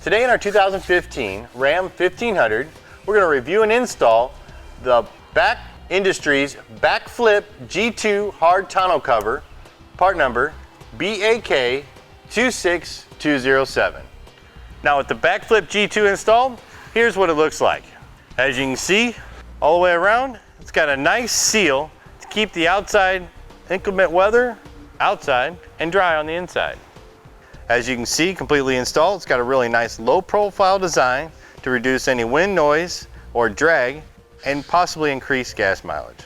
Today in our 2015 Ram 1500, we're going to review and install the BAK Industries BAKFlip G2 hard tonneau cover, part number BAK 26207. Now with the BAKFlip G2 installed, here's what it looks like. As you can see, all the way around, it's got a nice seal to keep the outside inclement weather outside and dry on the inside. As you can see, completely installed, it's got a really nice low profile design to reduce any wind noise or drag and possibly increase gas mileage.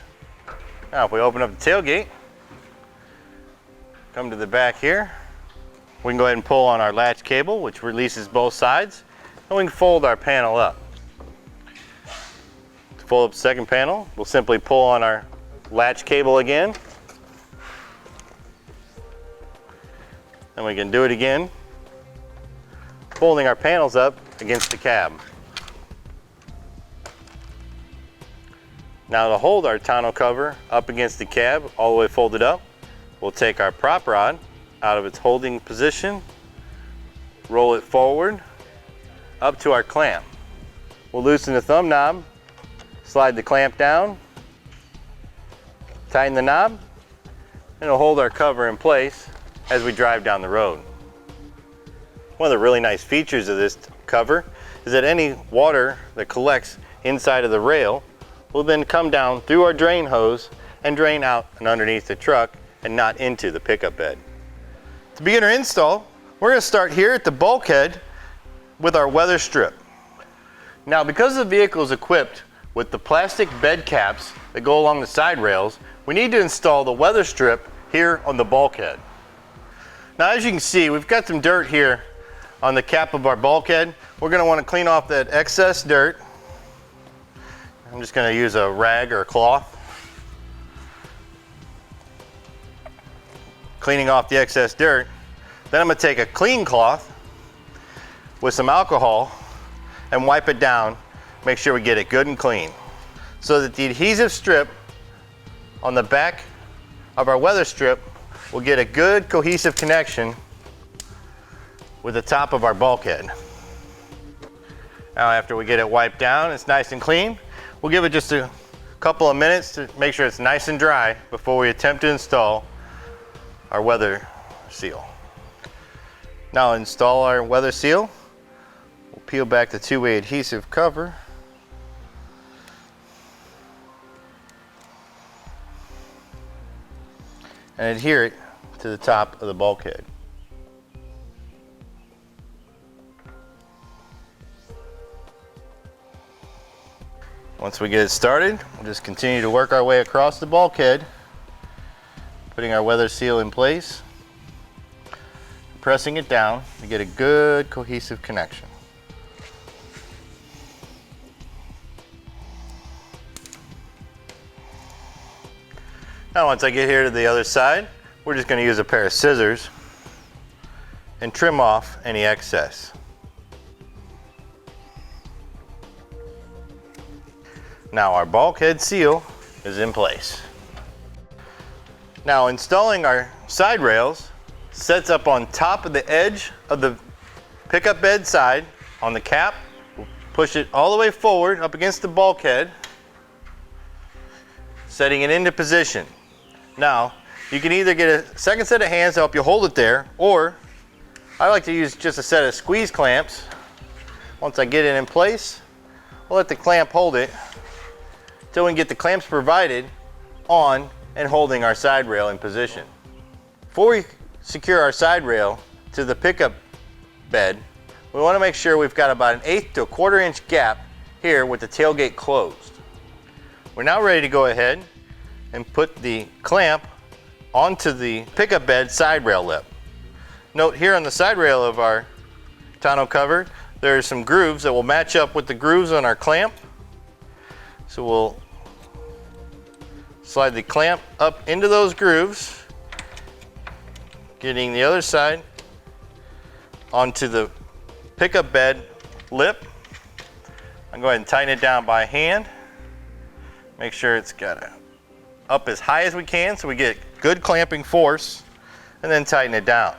Now if we open up the tailgate, come to the back here, we can go ahead and pull on our latch cable, which releases both sides, and we can fold our panel up. To fold up the second panel, we'll simply pull on our latch cable again, and we can do it again, folding our panels up against the cab. Now to hold our tonneau cover up against the cab, all the way folded up, we'll take our prop rod out of its holding position, roll it forward up to our clamp. We'll loosen the thumb knob, slide the clamp down, tighten the knob, and it'll hold our cover in place as we drive down the road. One of the really nice features of this cover is that any water that collects inside of the rail will then come down through our drain hose and drain out and underneath the truck and not into the pickup bed. To begin our install, we're going to start here at the bulkhead with our weather strip. Now because the vehicle is equipped with the plastic bed caps that go along the side rails, we need to install the weather strip here on the bulkhead. Now as you can see, we've got some dirt here on the cap of our bulkhead. We're going to want to clean off that excess dirt. I'm just going to use a rag or a cloth. Cleaning off the excess dirt. Then I'm going to take a clean cloth with some alcohol and wipe it down. Make sure we get it good and clean, so that the adhesive strip on the back of our weather strip will get a good cohesive connection with the top of our bulkhead. Now after we get it wiped down, it's nice and clean, we'll give it just a couple of minutes to make sure it's nice and dry before we attempt to install our weather seal. Now to install our weather seal, we'll peel back the two-way adhesive cover. And adhere it to the top of the bulkhead. Once we get it started, we'll just continue to work our way across the bulkhead, putting our weather seal in place, pressing it down to get a good cohesive connection. Now once I get here to the other side, we're just going to use a pair of scissors and trim off any excess. Now our bulkhead seal is in place. Now installing our side rails sets up on top of the edge of the pickup bed side on the cap. We'll push it all the way forward up against the bulkhead, setting it into position. Now you can either get a second set of hands to help you hold it there, or I like to use just a set of squeeze clamps. Once I get it in place, I'll let the clamp hold it until we can get the clamps provided on and holding our side rail in position. Before we secure our side rail to the pickup bed, we want to make sure we've got about 1/8 to 1/4 inch gap here with the tailgate closed. We're now ready to go ahead and put the clamp onto the pickup bed side rail lip. Note here on the side rail of our tonneau cover, there are some grooves that will match up with the grooves on our clamp. So we'll slide the clamp up into those grooves, getting the other side onto the pickup bed lip. I'll go ahead and tighten it down by hand. Make sure it's got up as high as we can so we get good clamping force, and then tighten it down.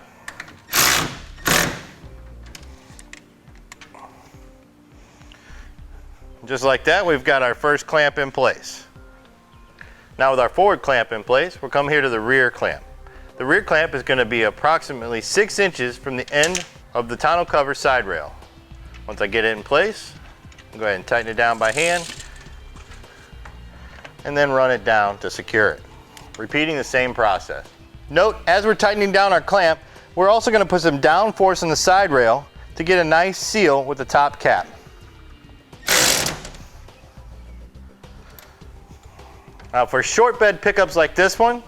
Just like that, we've got our first clamp in place. Now with our forward clamp in place, we'll come here to the rear clamp. The rear clamp is going to be approximately 6 inches from the end of the tonneau cover side rail. Once I get it in place, I'll go ahead and tighten it down by hand and then run it down to secure it. Repeating the same process. Note, as we're tightening down our clamp, we're also going to put some down force on the side rail to get a nice seal with the top cap. Now for short bed pickups like this one,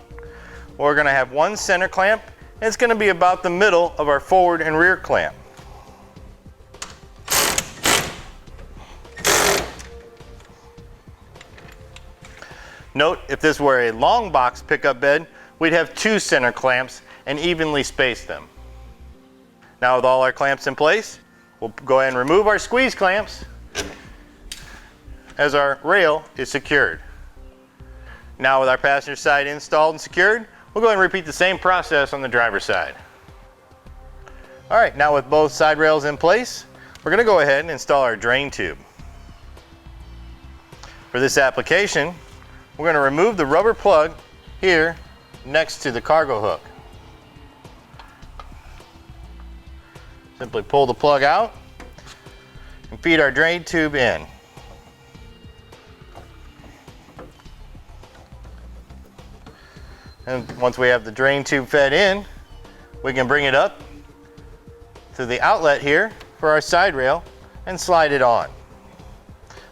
we're going to have one center clamp, and it's going to be about the middle of our forward and rear clamp. Note, if this were a long box pickup bed, we'd have 2 center clamps and evenly space them. Now with all our clamps in place, we'll go ahead and remove our squeeze clamps as our rail is secured. Now with our passenger side installed and secured, we'll go ahead and repeat the same process on the driver's side. All right, now with both side rails in place, we're going to go ahead and install our drain tube. For this application, we're going to remove the rubber plug here next to the cargo hook. Simply pull the plug out and feed our drain tube in. And once we have the drain tube fed in, we can bring it up to the outlet here for our side rail and slide it on.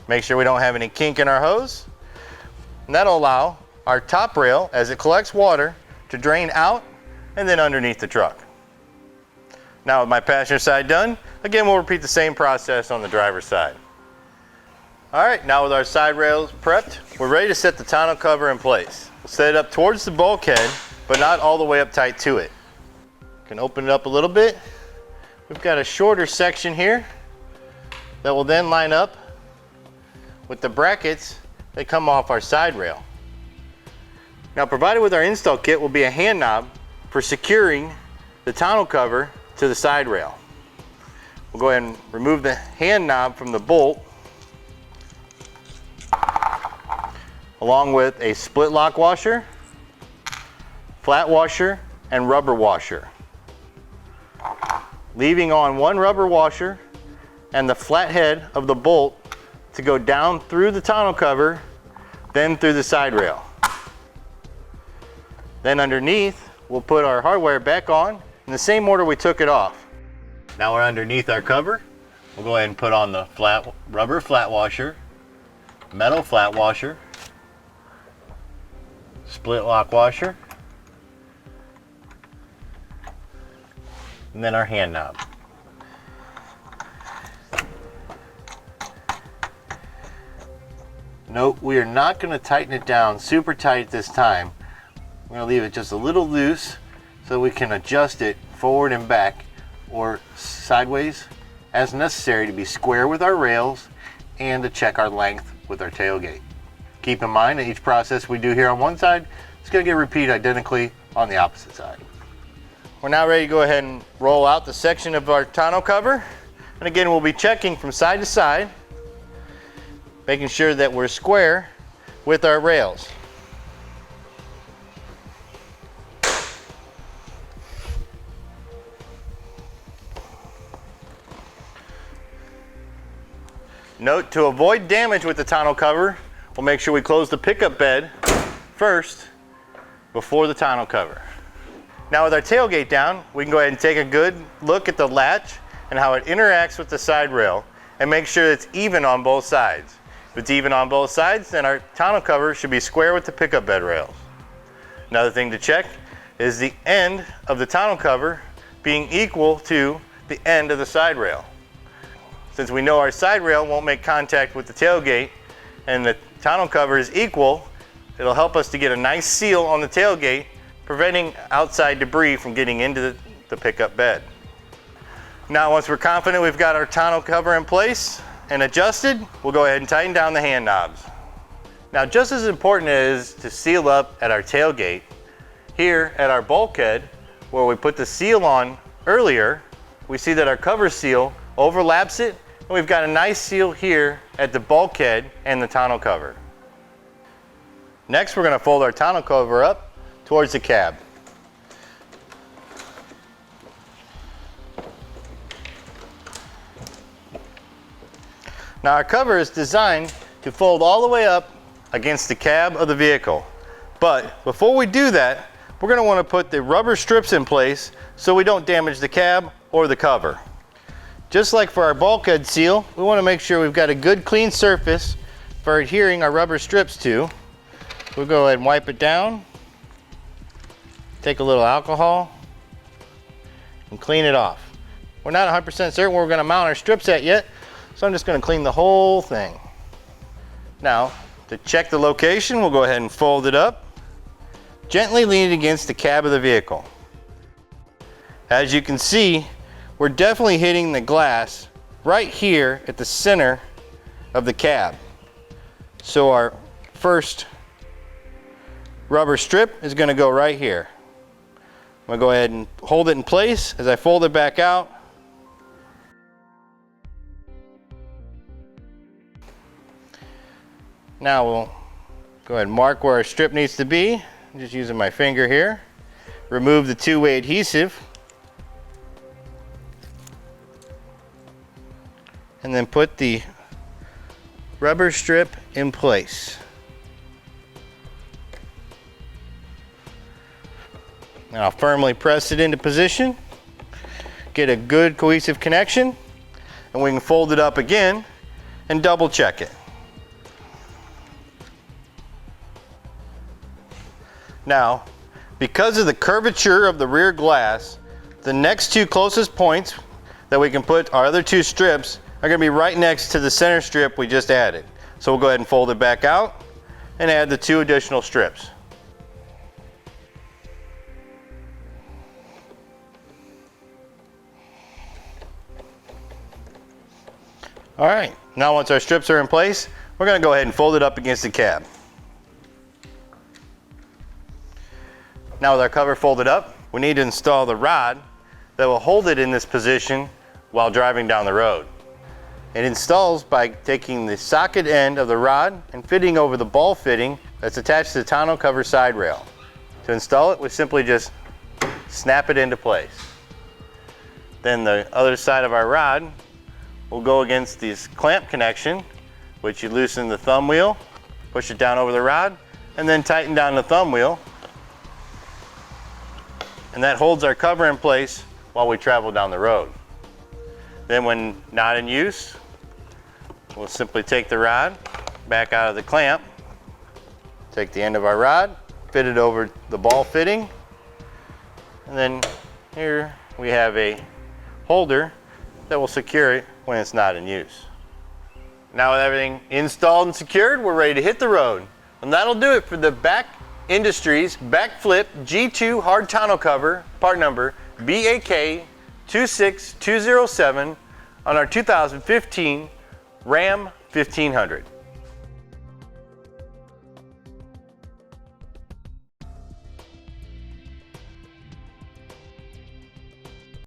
Make sure we don't have any kink in our hose, and that'll allow our top rail, as it collects water, to drain out and then underneath the truck. Now with my passenger side done, again we'll repeat the same process on the driver's side. All right, now with our side rails prepped, we're ready to set the tonneau cover in place. We'll set it up towards the bulkhead, but not all the way up tight to it. Can open it up a little bit. We've got a shorter section here that will then line up with the brackets that come off our side rail. Now provided with our install kit will be a hand knob for securing the tonneau cover to the side rail. We'll go ahead and remove the hand knob from the bolt, along with a split lock washer, flat washer, and rubber washer. Leaving on one rubber washer and the flat head of the bolt to go down through the tonneau cover, then through the side rail. Then underneath, we'll put our hardware back on in the same order we took it off. Now we're underneath our cover. We'll go ahead and put on the rubber flat washer, metal flat washer, split lock washer, and then our hand knob. Note, we are not going to tighten it down super tight this time. We're going to leave it just a little loose so we can adjust it forward and back or sideways as necessary to be square with our rails and to check our length with our tailgate. Keep in mind that each process we do here on one side is going to get repeated identically on the opposite side. We're now ready to go ahead and roll out the section of our tonneau cover. And again, we'll be checking from side to side, making sure that we're square with our rails. Note, to avoid damage with the tonneau cover, we'll make sure we close the pickup bed first before the tonneau cover. Now with our tailgate down, we can go ahead and take a good look at the latch and how it interacts with the side rail and make sure it's even on both sides. If it's even on both sides, then our tonneau cover should be square with the pickup bed rails. Another thing to check is the end of the tonneau cover being equal to the end of the side rail. Since we know our side rail won't make contact with the tailgate and the tonneau cover is equal, it'll help us to get a nice seal on the tailgate, preventing outside debris from getting into the pickup bed. Now once we're confident we've got our tonneau cover in place and adjusted, we'll go ahead and tighten down the hand knobs. Now just as important as to seal up at our tailgate, here at our bulkhead where we put the seal on earlier, we see that our cover seal overlaps it And we've got a nice seal here at the bulkhead and the tonneau cover. Next, we're going to fold our tonneau cover up towards the cab. Now our cover is designed to fold all the way up against the cab of the vehicle. But before we do that, we're going to want to put the rubber strips in place so we don't damage the cab or the cover. Just like for our bulkhead seal, we want to make sure we've got a good clean surface for adhering our rubber strips to. We'll go ahead and wipe it down, take a little alcohol, and clean it off. We're not 100% certain where we're going to mount our strips at yet, so I'm just going to clean the whole thing. Now, to check the location, we'll go ahead and fold it up, gently lean it against the cab of the vehicle. As you can see, we're definitely hitting the glass right here at the center of the cab. So our first rubber strip is going to go right here. I'm going to go ahead and hold it in place as I fold it back out. Now we'll go ahead and mark where our strip needs to be. I'm just using my finger here. Remove the two-way adhesive. And then put the rubber strip in place. Now firmly press it into position. Get a good cohesive connection. And we can fold it up again and double check it. Now, because of the curvature of the rear glass, the next two closest points that we can put our other two strips are going to be right next to the center strip we just added. So we'll go ahead and fold it back out and add the two additional strips. All right, now once our strips are in place, we're going to go ahead and fold it up against the cab. Now with our cover folded up, we need to install the rod that will hold it in this position while driving down the road. It installs by taking the socket end of the rod and fitting over the ball fitting that's attached to the tonneau cover side rail. To install it, we simply just snap it into place. Then the other side of our rod will go against this clamp connection, which you loosen the thumb wheel, push it down over the rod, and then tighten down the thumb wheel. And that holds our cover in place while we travel down the road. Then when not in use, we'll simply take the rod back out of the clamp, take the end of our rod, fit it over the ball fitting, and then here we have a holder that will secure it when it's not in use. Now with everything installed and secured, we're ready to hit the road. And that'll do it for the BAK Industries BAKFlip G2 hard tonneau cover, part number BAK 26207 on our 2015 Ram 1500.